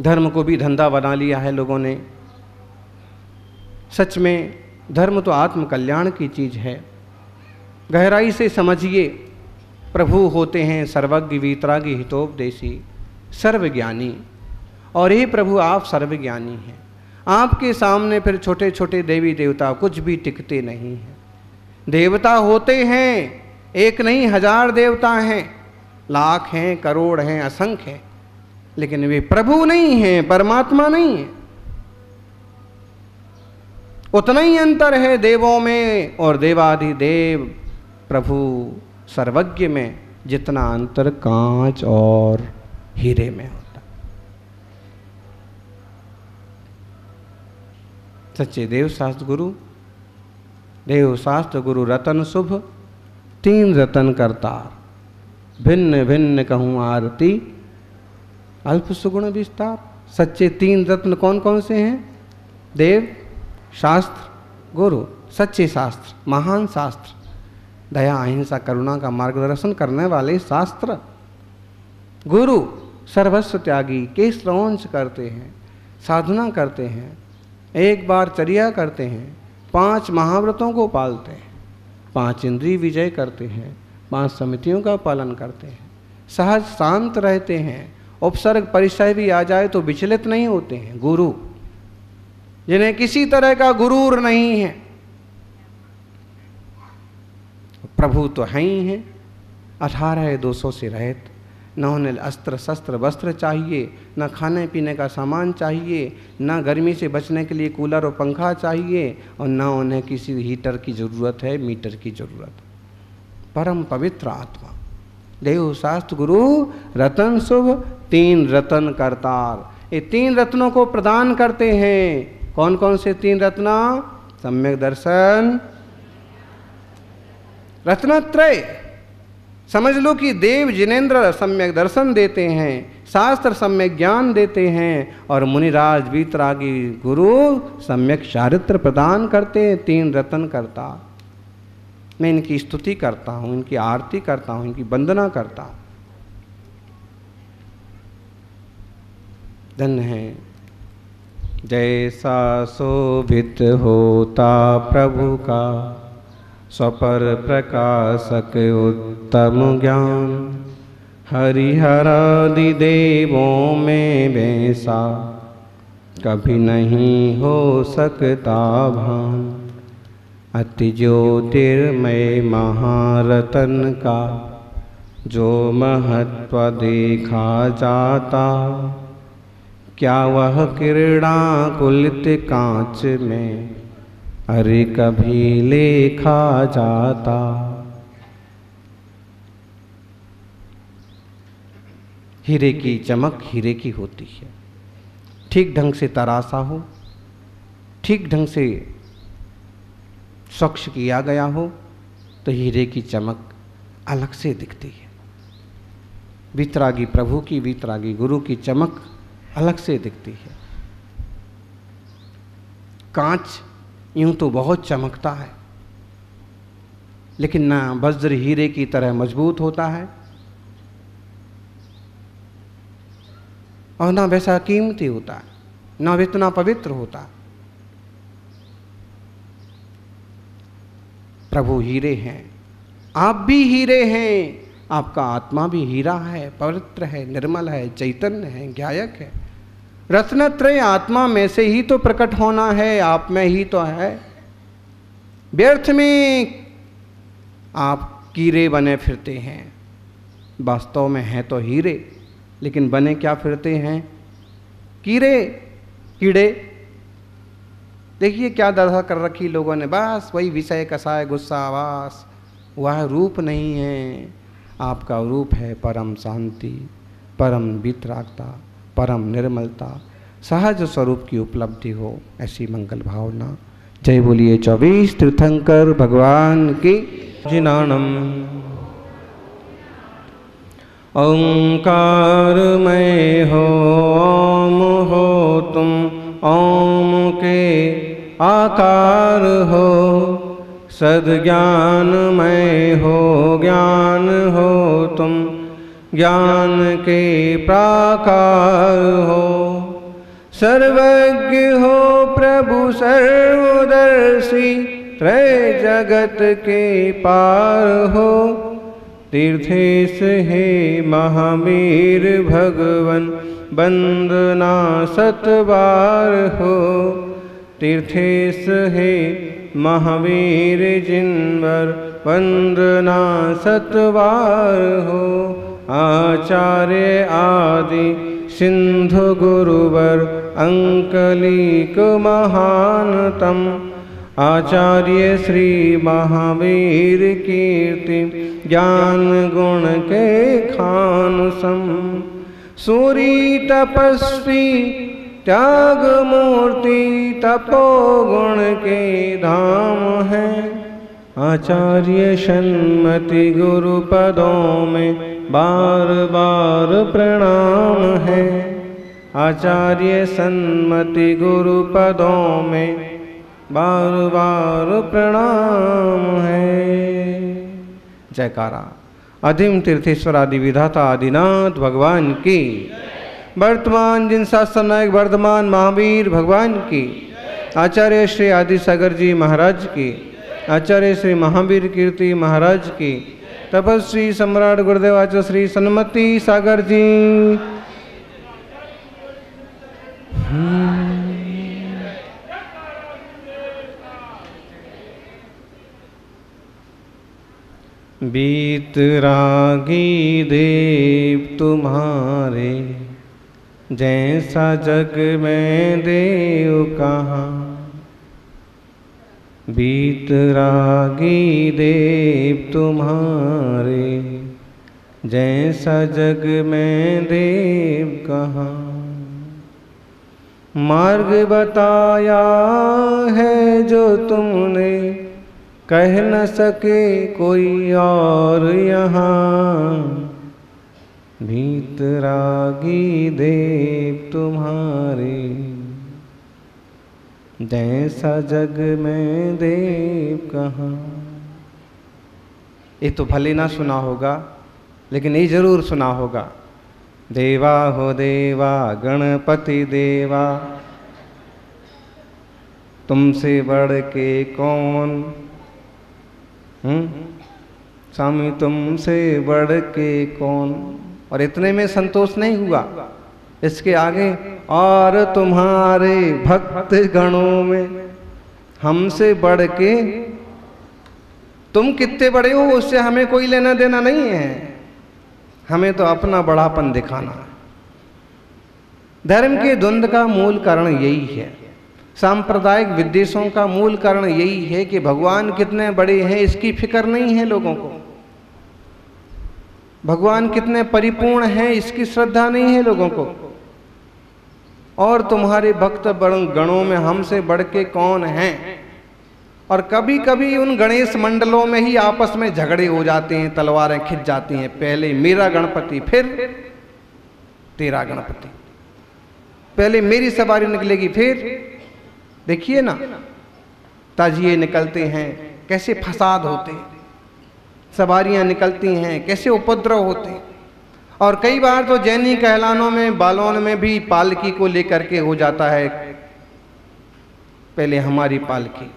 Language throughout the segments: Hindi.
धर्म को भी धंधा बना लिया है लोगों ने। सच में धर्म तो आत्म कल्याण की चीज़ है। गहराई से समझिए, प्रभु होते हैं सर्वज्ञ वीतरागी हितोपदेशी सर्वज्ञानी। और हे प्रभु आप सर्वज्ञानी हैं, आपके सामने फिर छोटे छोटे देवी देवता कुछ भी टिकते नहीं हैं। देवता होते हैं, एक नहीं 1000 देवता हैं, लाख हैं, करोड़ हैं, असंख्य हैं, लेकिन वे प्रभु नहीं हैं, परमात्मा नहीं है। उतना ही अंतर है देवों में और देवाधिदेव प्रभु सर्वज्ञ में जितना अंतर कांच और हीरे में होता। सच्चे देव शास्त्र गुरु रतन शुभ 3 रतन करतार, भिन्न भिन्न कहूँ आरती अल्प सुगुण विस्तार। सच्चे 3 रत्न कौन कौन से हैं? देव, शास्त्र, गुरु। सच्चे शास्त्र, महान शास्त्र, दया अहिंसा करुणा का मार्गदर्शन करने वाले शास्त्र। गुरु सर्वस्व त्यागी, केश रौंच करते हैं, साधना करते हैं, एक बार चर्या करते हैं, 5 महाव्रतों को पालते हैं, 5 इंद्रिय विजय करते हैं, 5 समितियों का पालन करते हैं, सहज शांत रहते हैं, उपसर्ग परिचय भी आ जाए तो विचलित नहीं होते हैं। गुरु जिन्हें किसी तरह का गुरूर नहीं है। प्रभु तो हैं ही हैं, 18,200 से रहित। न उन्हें अस्त्र शस्त्र वस्त्र चाहिए, न खाने पीने का सामान चाहिए, न गर्मी से बचने के लिए कूलर और पंखा चाहिए, और न उन्हें किसी हीटर की ज़रूरत है, मीटर की ज़रूरत। परम पवित्र आत्मा, देव शास्त्र गुरु रतन शुभ 3 रतन करतार। ये 3 रत्नों को प्रदान करते हैं। कौन कौन से 3 रत्न? सम्यक दर्शन, रत्नत्रय। समझ लो कि देव जिनेन्द्र सम्यक दर्शन देते हैं, शास्त्र सम्यक ज्ञान देते हैं, और मुनिराज वीतरागी गुरु सम्यक चारित्र प्रदान करते हैं। 3 रतन करता। मैं इनकी स्तुति करता हूँ, इनकी आरती करता हूँ, इनकी वंदना करता हूँ। धन्य है जैसा शोभित होता प्रभु का, स्वपर प्रकाशक उत्तम ज्ञान, हरिहरादि देवों में वैसा कभी नहीं हो सकता भान। अति ज्योतिर्मय महारतन का जो महत्व देखा जाता, क्या वह किरणाकुलित कांच में अरे कभी लेखा जाता। हीरे की चमक हीरे की होती है। ठीक ढंग से तराशा हो, ठीक ढंग से स्वच्छ किया गया हो तो हीरे की चमक अलग से दिखती है। वीतरागी प्रभु की, वीतरागी गुरु की चमक अलग से दिखती है। कांच यूं तो बहुत चमकता है, लेकिन ना वज्र हीरे की तरह मजबूत होता है और ना वैसा कीमती होता है, ना इतना पवित्र होता। प्रभु हीरे हैं, आप भी हीरे हैं, आपका आत्मा भी हीरा है, पवित्र है, निर्मल है, चैतन्य है, ज्ञायक है। रत्नत्रय आत्मा में से ही तो प्रकट होना है, आप में ही तो है। व्यर्थ में आप कीड़े बने फिरते हैं, वास्तव में हैं तो हीरे, लेकिन बने क्या फिरते हैं? कीड़े। देखिए क्या दशा कर रखी लोगों ने, बस वही विषय कसाय गुस्सा आवास। वह रूप नहीं है, आपका रूप है परम शांति, परम वितरागता, परम निर्मलता, सहज स्वरूप की उपलब्धि हो, ऐसी मंगल भावना। जय बोलिए 24 तीर्थंकर भगवान की जिनानम। ओंकारमय हो ओम हो तुम, ओम के आकार हो, सद्ज्ञानमय हो ज्ञान हो तुम, ज्ञान के प्राकार हो। सर्वज्ञ हो प्रभु सर्वदर्शी, त्रय जगत के पार हो। तीर्थेश हे महावीर भगवन, वंदना सतबार हो। तीर्थेश हे महावीर जिनवर, वंदना सतबार हो। आचार्य आदि सिंधु गुरुवर, अंकलिक महानतम। आचार्य श्री महावीर कीर्ति, ज्ञान गुण के खान सम। सूरी तपस्वी त्याग मूर्ति, तपोगुण के धाम है। आचार्य सन्मति गुरु पदों में, बार बार प्रणाम है। आचार्य सन्मति गुरु पदों में, बार बार प्रणाम है। जयकारा। अधिम तीर्थेश्वर आदि विधाता आदिनाथ भगवान की। वर्तमान जिन शास्त्र नायक वर्धमान महावीर भगवान की। आचार्य श्री आदि सागर जी महाराज की। आचार्य श्री महावीर कीर्ति महाराज की। तपस्वी सम्राट गुरुदेव आचार्य श्री सन्मति सागर जी। बीत रागी देव तुम्हारे, जैसा जग में देव कहाँ। बीत रागी देव तुम्हारे, जैसा जग में देव कहाँ। मार्ग बताया है जो तुमने, कह न सके कोई और यहाँ। भीतरागी देव तुम्हारे, जैसा जग में देव कहाँ। ये तो भले ना सुना होगा, लेकिन ये जरूर सुना होगा। देवा हो देवा गणपति देवा, तुमसे बढ़ के कौन। स्वामी तुमसे बढ़ के कौन। और इतने में संतोष नहीं हुआ, इसके आगे और तुम्हारे भक्त गणों में हमसे बढ़ के। तुम कितने बड़े हो उससे हमें कोई लेना देना नहीं है, हमें तो अपना बड़ापन दिखाना है। धर्म के द्वंद्व का मूल कारण यही है, सांप्रदायिक विद्वेषों का मूल कारण यही है कि भगवान कितने बड़े हैं इसकी फिक्र नहीं है लोगों को। भगवान कितने परिपूर्ण हैं इसकी श्रद्धा नहीं है लोगों को। और तुम्हारे भक्त गणों में हमसे बढ़ के कौन हैं। और कभी कभी उन गणेश मंडलों में ही आपस में झगड़े हो जाते हैं, तलवारें खिंच जाती हैं। पहले मेरा गणपति, फिर तेरा गणपति। पहले मेरी सवारी निकलेगी, फिर देखिए ना ताजिए निकलते हैं, कैसे फसाद होते हैं। सवारियां निकलती हैं, कैसे उपद्रव होते हैं। और कई बार तो जैनी कहलानों में, बालोन में भी पालकी को लेकर के हो जाता है, पहले हमारी पालकी।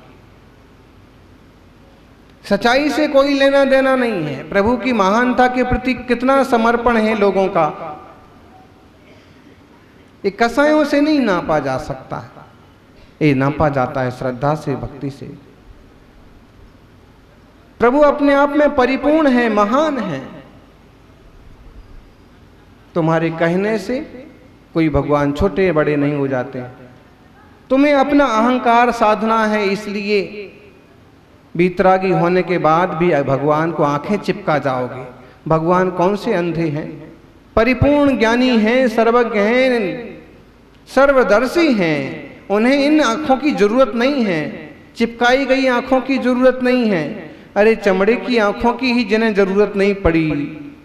सच्चाई से कोई लेना देना नहीं है। प्रभु की महानता के प्रति कितना समर्पण है लोगों का, ये कसायों से नहीं नापा जा सकता है, ये नापा जाता है श्रद्धा से, भक्ति से। प्रभु अपने आप में परिपूर्ण है, महान है। तुम्हारे कहने से कोई भगवान छोटे बड़े नहीं हो जाते। तुम्हें अपना अहंकार साधना है, इसलिए बीतरागी होने के बाद भी भगवान को आंखें चिपका जाओगे। भगवान कौन से अंधे हैं, परिपूर्ण ज्ञानी हैं, सर्वज्ञ हैं, सर्वदर्शी हैं। उन्हें इन आंखों की जरूरत नहीं है, चिपकाई गई आंखों की जरूरत नहीं है। अरे चमड़े की आंखों की ही जिन्हें जरूरत नहीं पड़ी,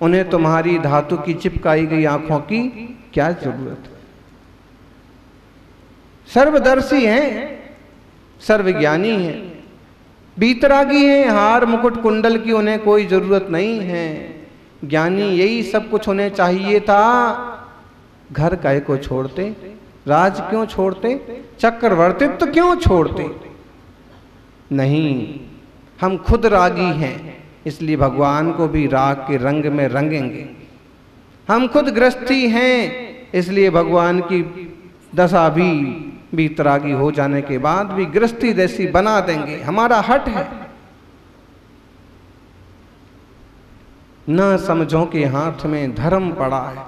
उन्हें तुम्हारी धातु की चिपकाई गई आंखों की क्या जरूरत है। सर्वदर्शी हैं, सर्वज्ञानी हैं, बीतरागी हैं, हार मुकुट कुंडल की उन्हें कोई जरूरत नहीं है। ज्ञानी यही सब कुछ उन्हें चाहिए था, घर काहे को छोड़ते, राज क्यों छोड़ते, चक्रवर्तित्व तो क्यों छोड़ते? नहीं, हम खुद रागी हैं, इसलिए भगवान को भी राग के रंग में रंगेंगे। हम खुद गृहस्थी हैं, इसलिए भगवान की दशा भी वीतरागी हो जाने के बाद भी गृहस्थी जैसी बना देंगे। हमारा हट है। न समझो के हाथ में धर्म पड़ा है,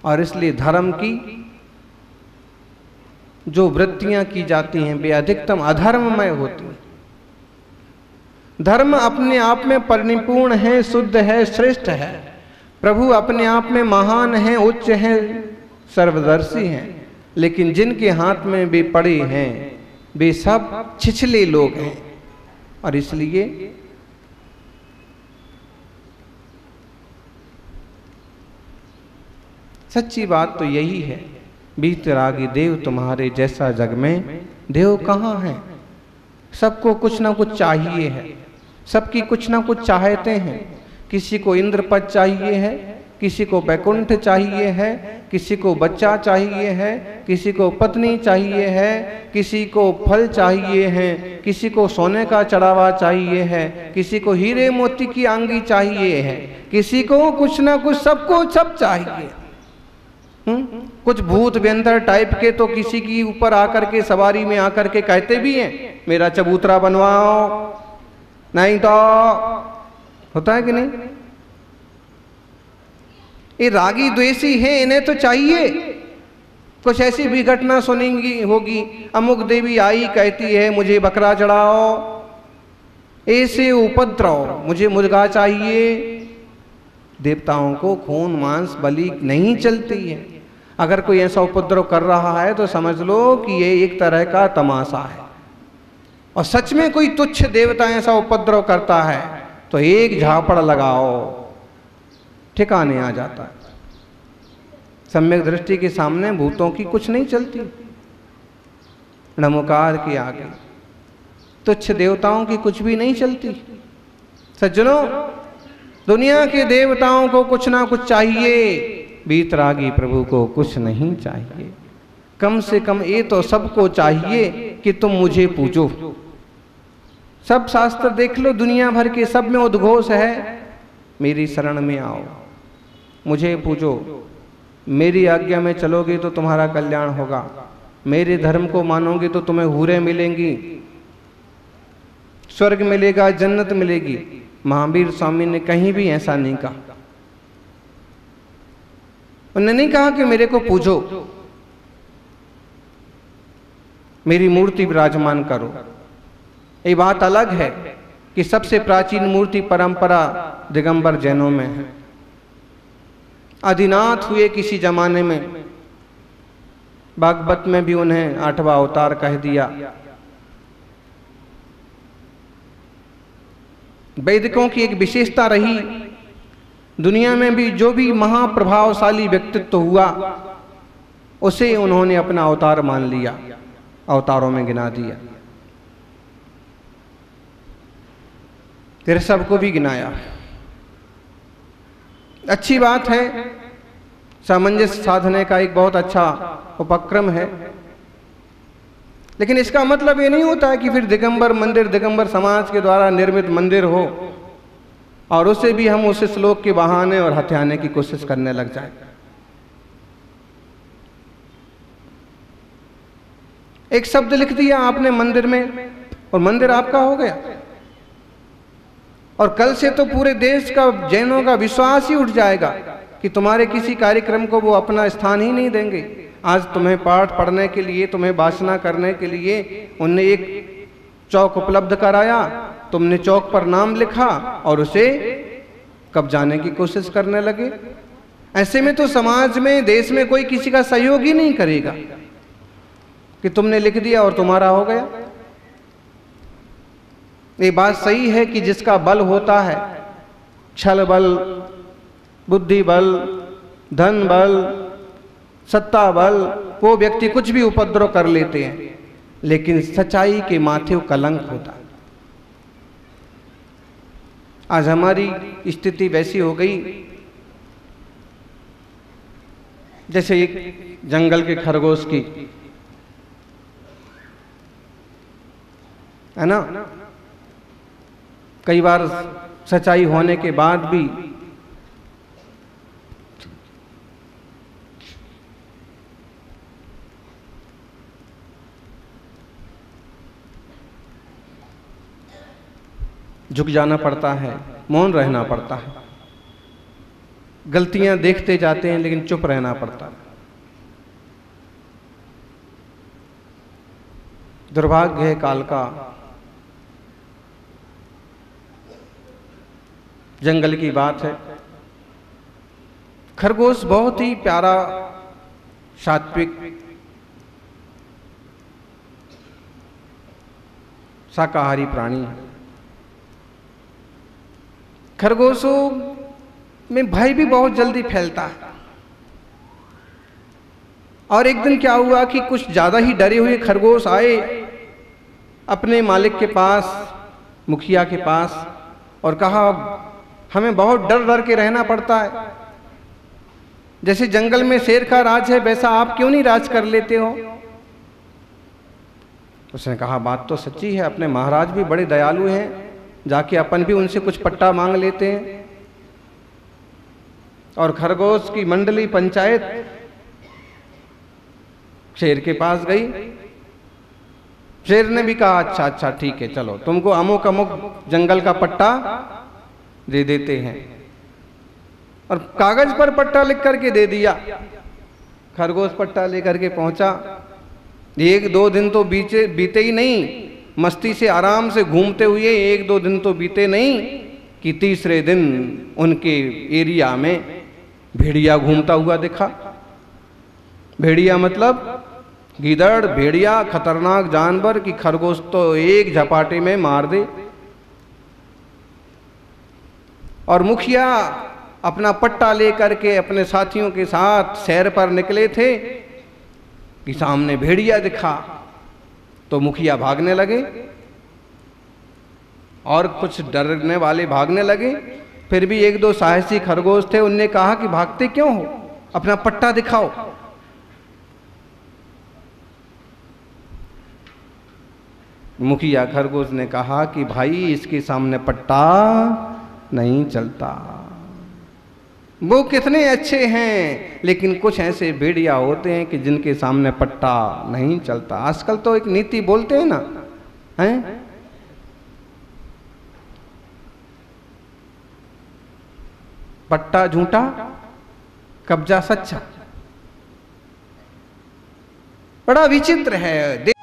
और इसलिए धर्म की जो वृत्तियां की जाती हैं वे अधिकतम अधर्ममय होती हैं। धर्म अपने आप में परिपूर्ण है, शुद्ध है, श्रेष्ठ है। प्रभु अपने आप में महान हैं, उच्च हैं, सर्वदर्शी हैं, लेकिन जिनके हाथ में वे पड़े हैं वे सब छिछले लोग हैं। और इसलिए सच्ची बात तो यही है, वीतरागी देव तुम्हारे जैसा जग में देव कहाँ है। सबको कुछ ना कुछ चाहिए है, सबकी कुछ ना कुछ चाहते हैं। किसी को इंद्र पद चाहिए है, किसी को वैकुंठ चाहिए है, किसी को बच्चा चाहिए है, किसी को पत्नी चाहिए है, किसी को फल चाहिए है, किसी को सोने का चढ़ावा चाहिए है, किसी को हीरे मोती की अंगी चाहिए है, किसी को कुछ ना कुछ, सबको सब चाहिए। कुछ भूत व्यंतर टाइप के तो किसी की ऊपर आकर के सवारी में आकर के कहते भी हैं मेरा चबूतरा बनवाओ, नहीं तो होता है कि नहीं। ये रागी द्वेषी हैं, इन्हें तो चाहिए। कुछ ऐसी भी घटना सुनेंगी होगी, अमुक देवी आई कहती है मुझे बकरा चढ़ाओ, ऐसे उपद्रव, मुझे मुर्गा चाहिए। देवताओं को खून मांस बलि नहीं चलती है। अगर कोई ऐसा उपद्रव कर रहा है तो समझ लो कि ये एक तरह का तमाशा है। और सच में कोई तुच्छ देवता ऐसा उपद्रव करता है तो एक झापड़ लगाओ, ठिकाने आ जाता है। सम्यक दृष्टि के सामने भूतों की कुछ नहीं चलती, नमोकार के आगे तुच्छ देवताओं की कुछ भी नहीं चलती। सज्जनों, दुनिया के देवताओं को कुछ ना कुछ चाहिए, वीतरागी प्रभु को कुछ नहीं चाहिए। कम से कम ये तो सबको चाहिए कि तुम मुझे पूजो। सब शास्त्र देख लो, दुनिया भर के सब में उद्घोष है मेरी शरण में आओ, मुझे पूजो, मेरी आज्ञा में चलोगे तो तुम्हारा कल्याण होगा, मेरे धर्म को मानोगे तो तुम्हें हूरें मिलेंगी, स्वर्ग मिलेगा, जन्नत मिलेगी। महावीर स्वामी ने कहीं भी ऐसा नहीं कहा। उन्होंने नहीं कहा कि मेरे को पूजो, मेरी मूर्ति विराजमान करो। ये बात अलग है कि सबसे प्राचीन मूर्ति परंपरा दिगंबर जैनों में है। आदिनाथ हुए किसी जमाने में, भागवत में भी उन्हें 8वां अवतार कह दिया। वैदिकों की एक विशेषता रही, दुनिया में भी जो भी महाप्रभावशाली व्यक्तित्व हुआ उसे उन्होंने अपना अवतार मान लिया, अवतारों में गिना दिया। ऋषभ को भी गिनाया। अच्छी बात है, सामंजस्य साधने का एक बहुत अच्छा उपक्रम है, लेकिन इसका मतलब ये नहीं होता है कि फिर दिगंबर मंदिर, दिगंबर समाज के द्वारा निर्मित मंदिर हो और उसे भी हम उस श्लोक के बहाने और हथियाने की कोशिश करने लग जाए। एक शब्द लिख दिया आपने मंदिर में और मंदिर आपका हो गया, और कल से तो पूरे देश का, जैनों का विश्वास ही उठ जाएगा कि तुम्हारे किसी कार्यक्रम को वो अपना स्थान ही नहीं देंगे। आज तुम्हें पाठ पढ़ने के लिए, तुम्हें वासना करने के लिए उनने एक चौक उपलब्ध कराया, तुमने चौक पर नाम लिखा और उसे कब्जाने की कोशिश करने लगे। ऐसे में तो समाज में, देश में कोई किसी का सहयोग ही नहीं करेगा कि तुमने लिख दिया और तुम्हारा हो गया। ये बात सही है कि जिसका बल होता है, छल बल, बुद्धि बल, धन बल, सत्ता बल, वो व्यक्ति कुछ भी उपद्रव कर लेते हैं, लेकिन सच्चाई के माथे कलंक होता है। आज हमारी स्थिति वैसी हो गई, जैसे एक जंगल के खरगोश की, है ना, कई बार सच्चाई होने के बाद भी झुक जाना पड़ता है, मौन रहना पड़ता है, गलतियां देखते जाते हैं लेकिन चुप रहना पड़ता है। दुर्भाग्य है काल का। जंगल की बात है, खरगोश बहुत ही प्यारा सात्विक शाकाहारी प्राणी है। खरगोशों में भय भी बहुत जल्दी फैलता है। और एक दिन क्या हुआ कि कुछ ज्यादा ही डरे हुए खरगोश आए अपने मालिक के पास, मुखिया के पास, और कहा हमें बहुत डर डर के रहना पड़ता है, जैसे जंगल में शेर का राज है वैसा आप क्यों नहीं राज कर लेते हो। उसने कहा बात तो सच्ची है, अपने महाराज भी बड़े दयालु हैं, जाके अपन भी उनसे कुछ पट्टा मांग लेते हैं। और खरगोश की मंडली पंचायत शेर के पास गई। शेर ने भी कहा अच्छा अच्छा ठीक है, चलो तुमको अमुक अमुक जंगल का पट्टा दे देते हैं, और कागज पर पट्टा लिख करके दे दिया। खरगोश पट्टा लेकर के पहुंचा। एक दो दिन तो बीते ही नहीं, मस्ती से आराम से घूमते हुए एक दो दिन तो बीते नहीं कि तीसरे दिन उनके एरिया में भेड़िया घूमता हुआ दिखा। भेड़िया मतलब गीदड़, भेड़िया खतरनाक जानवर कि खरगोश तो एक झपाटे में मार दे। और मुखिया अपना पट्टा लेकर के अपने साथियों के साथ सैर पर निकले थे कि सामने भेड़िया दिखा, तो मुखिया भागने लगे और कुछ डरने वाले भागने लगे। फिर भी एक दो साहसी खरगोश थे, उनने कहा कि भागते क्यों हो, अपना पट्टा दिखाओ। मुखिया खरगोश ने कहा कि भाई इसके सामने पट्टा नहीं चलता। वो कितने अच्छे हैं, लेकिन कुछ ऐसे भेड़िया होते हैं कि जिनके सामने पट्टा नहीं चलता। आजकल तो एक नीति बोलते हैं ना, हैं? पट्टा झूठा, कब्जा सच्चा। बड़ा विचित्र है।